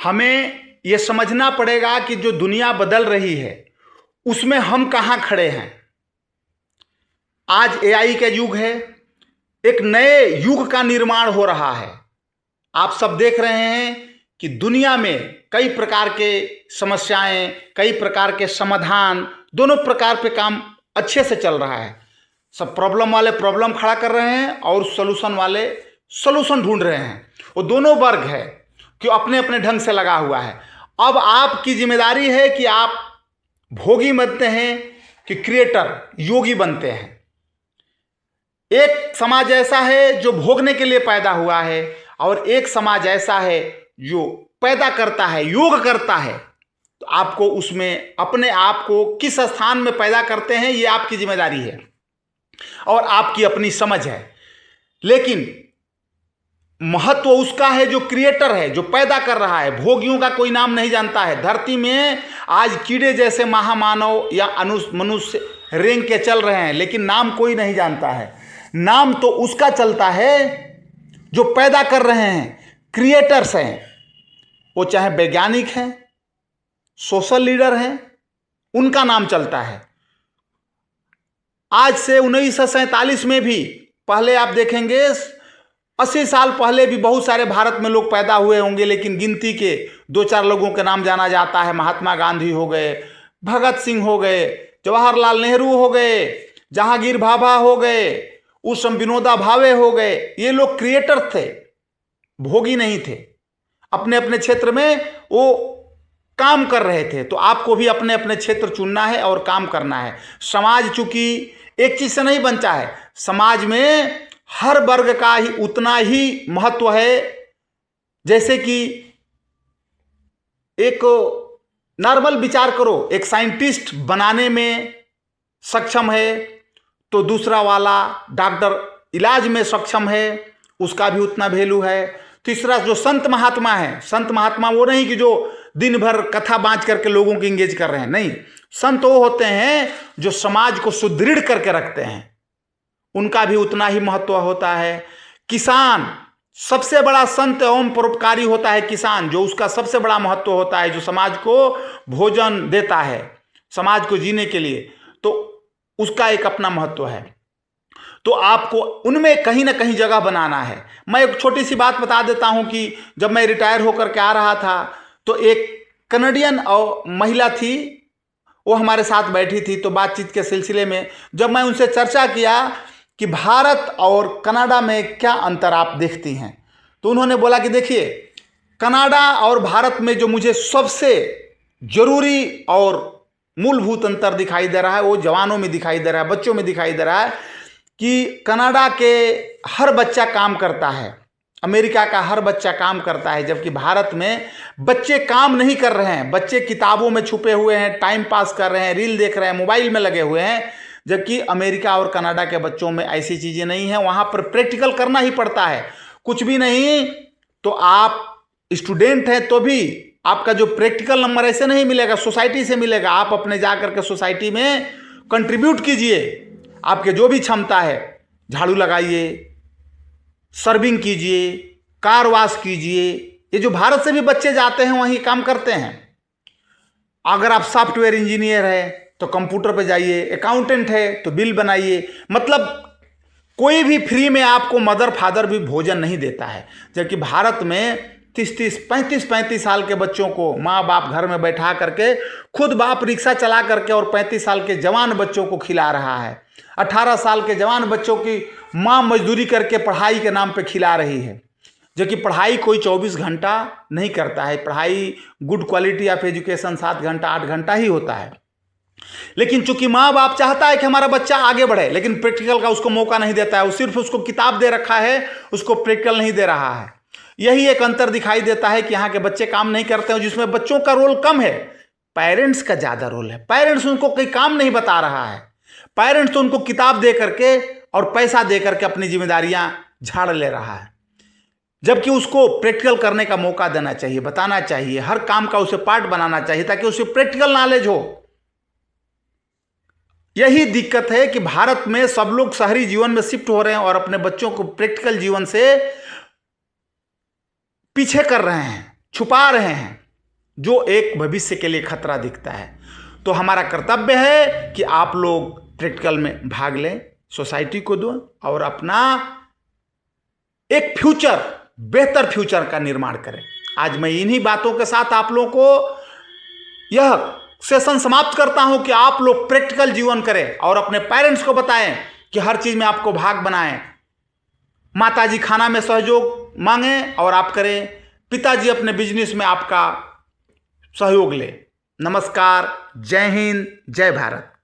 हमें ये समझना पड़ेगा कि जो दुनिया बदल रही है उसमें हम कहाँ खड़े हैं। आज एआई का युग है, एक नए युग का निर्माण हो रहा है। आप सब देख रहे हैं कि दुनिया में कई प्रकार के समस्याएं, कई प्रकार के समाधान, दोनों प्रकार पे काम अच्छे से चल रहा है। सब प्रॉब्लम वाले प्रॉब्लम खड़ा कर रहे हैं और सॉल्यूशन वाले सॉल्यूशन ढूंढ रहे हैं। वो दोनों वर्ग है कि अपने अपने ढंग से लगा हुआ है। अब आपकी जिम्मेदारी है कि आप भोगी बनते हैं कि क्रिएटर, योगी बनते हैं। एक समाज ऐसा है जो भोगने के लिए पैदा हुआ है और एक समाज ऐसा है जो पैदा करता है, योग करता है। तो आपको उसमें अपने आप को किस स्थान में पैदा करते हैं ये आपकी जिम्मेदारी है और आपकी अपनी समझ है। लेकिन महत्व उसका है जो क्रिएटर है, जो पैदा कर रहा है। भोगियों का कोई नाम नहीं जानता है। धरती में आज कीड़े जैसे महामानव या मनुष्य रेंग के चल रहे हैं, लेकिन नाम कोई नहीं जानता है। नाम तो उसका चलता है जो पैदा कर रहे हैं, क्रिएटर्स हैं। वो चाहे वैज्ञानिक हैं, सोशल लीडर हैं, उनका नाम चलता है। आज से 1947 में भी, पहले आप देखेंगे 80 साल पहले भी बहुत सारे भारत में लोग पैदा हुए होंगे, लेकिन गिनती के 2-4 लोगों के नाम जाना जाता है। महात्मा गांधी हो गए, भगत सिंह हो गए, जवाहरलाल नेहरू हो गए, जहांगीर भाभा हो गए, उस समय विनोबा भावे हो गए। ये लोग क्रिएटर थे, भोगी नहीं थे। अपने अपने क्षेत्र में वो काम कर रहे थे। तो आपको भी अपने अपने क्षेत्र चुनना है और काम करना है। समाज चूंकि एक चीज से नहीं बनता है, समाज में हर वर्ग का ही उतना ही महत्व है। जैसे कि एक नॉर्मल विचार करो, एक साइंटिस्ट बनाने में सक्षम है तो दूसरा वाला डॉक्टर इलाज में सक्षम है, उसका भी उतना वैल्यू है। तीसरा जो संत महात्मा है, संत महात्मा वो नहीं कि जो दिन भर कथा बाँच करके लोगों को इंगेज कर रहे हैं, नहीं। संत वो होते हैं जो समाज को सुदृढ़ करके रखते हैं, उनका भी उतना ही महत्व होता है। किसान सबसे बड़ा संत एवं परोपकारी होता है किसान, जो उसका सबसे बड़ा महत्व होता है, जो समाज को भोजन देता है, समाज को जीने के लिए, तो उसका एक अपना महत्व है। तो आपको उनमें कहीं ना कहीं जगह बनाना है। मैं एक छोटी सी बात बता देता हूं कि जब मैं रिटायर होकर के आ रहा था तो एक कनाडियन और महिला थी, वो हमारे साथ बैठी थी। तो बातचीत के सिलसिले में जब मैं उनसे चर्चा किया कि भारत और कनाडा में क्या अंतर आप देखती हैं, तो उन्होंने बोला कि देखिए, कनाडा और भारत में जो मुझे सबसे जरूरी और मूलभूत अंतर दिखाई दे रहा है वो जवानों में दिखाई दे रहा है, बच्चों में दिखाई दे रहा है कि कनाडा के हर बच्चा काम करता है, अमेरिका का हर बच्चा काम करता है, जबकि भारत में बच्चे काम नहीं कर रहे हैं। बच्चे किताबों में छुपे हुए हैं, टाइम पास कर रहे हैं, रील देख रहे हैं, मोबाइल में लगे हुए हैं। जबकि अमेरिका और कनाडा के बच्चों में ऐसी चीज़ें नहीं हैं। वहाँ पर प्रैक्टिकल करना ही पड़ता है। कुछ भी नहीं तो आप स्टूडेंट हैं तो भी आपका जो प्रैक्टिकल नंबर ऐसे नहीं मिलेगा, सोसाइटी से मिलेगा। आप अपने जा करके सोसाइटी में कंट्रीब्यूट कीजिए, आपके जो भी क्षमता है, झाड़ू लगाइए, सर्विंग कीजिए, कार वॉश कीजिए। ये जो भारत से भी बच्चे जाते हैं वहीं काम करते हैं। अगर आप सॉफ्टवेयर इंजीनियर है तो कंप्यूटर पे जाइए, अकाउंटेंट है तो बिल बनाइए। मतलब कोई भी फ्री में आपको मदर फादर भी भोजन नहीं देता है। जबकि भारत में 30-30, 35-35 साल के बच्चों को माँ बाप घर में बैठा करके, खुद बाप रिक्शा चला करके और 35 साल के जवान बच्चों को खिला रहा है। 18 साल के जवान बच्चों की माँ मजदूरी करके पढ़ाई के नाम पे खिला रही है। जबकि पढ़ाई कोई 24 घंटा नहीं करता है। पढ़ाई गुड क्वालिटी ऑफ एजुकेशन 7 घंटा 8 घंटा ही होता है। लेकिन चूंकि माँ बाप चाहता है कि हमारा बच्चा आगे बढ़े, लेकिन प्रैक्टिकल का उसको मौका नहीं देता है। वो सिर्फ उसको किताब दे रखा है, उसको प्रैक्टिकल नहीं दे रहा है। यही एक अंतर दिखाई देता है कि यहाँ के बच्चे काम नहीं करते हैं, जिसमें बच्चों का रोल कम है, पेरेंट्स का ज़्यादा रोल है। पेरेंट्स उनको कोई काम नहीं बता रहा है। पेरेंट्स तो उनको किताब दे करके और पैसा दे करके अपनी जिम्मेदारियां झाड़ ले रहा है। जबकि उसको प्रैक्टिकल करने का मौका देना चाहिए, बताना चाहिए, हर काम का उसे पार्ट बनाना चाहिए ताकि उसे प्रैक्टिकल नॉलेज हो। यही दिक्कत है कि भारत में सब लोग शहरी जीवन में शिफ्ट हो रहे हैं और अपने बच्चों को प्रैक्टिकल जीवन से पीछे कर रहे हैं, छुपा रहे हैं, जो एक भविष्य के लिए खतरा दिखता है। तो हमारा कर्तव्य है कि आप लोग प्रैक्टिकल में भाग लें, सोसाइटी को दो और अपना एक फ्यूचर, बेहतर फ्यूचर का निर्माण करें। आज मैं इन्हीं बातों के साथ आप लोगों को यह सेशन समाप्त करता हूं कि आप लोग प्रैक्टिकल जीवन करें और अपने पेरेंट्स को बताएं कि हर चीज में आपको भाग बनाएं। माताजी खाना में सहयोग मांगें और आप करें, पिताजी अपने बिजनेस में आपका सहयोग लें। नमस्कार, जय हिंद, जय भारत।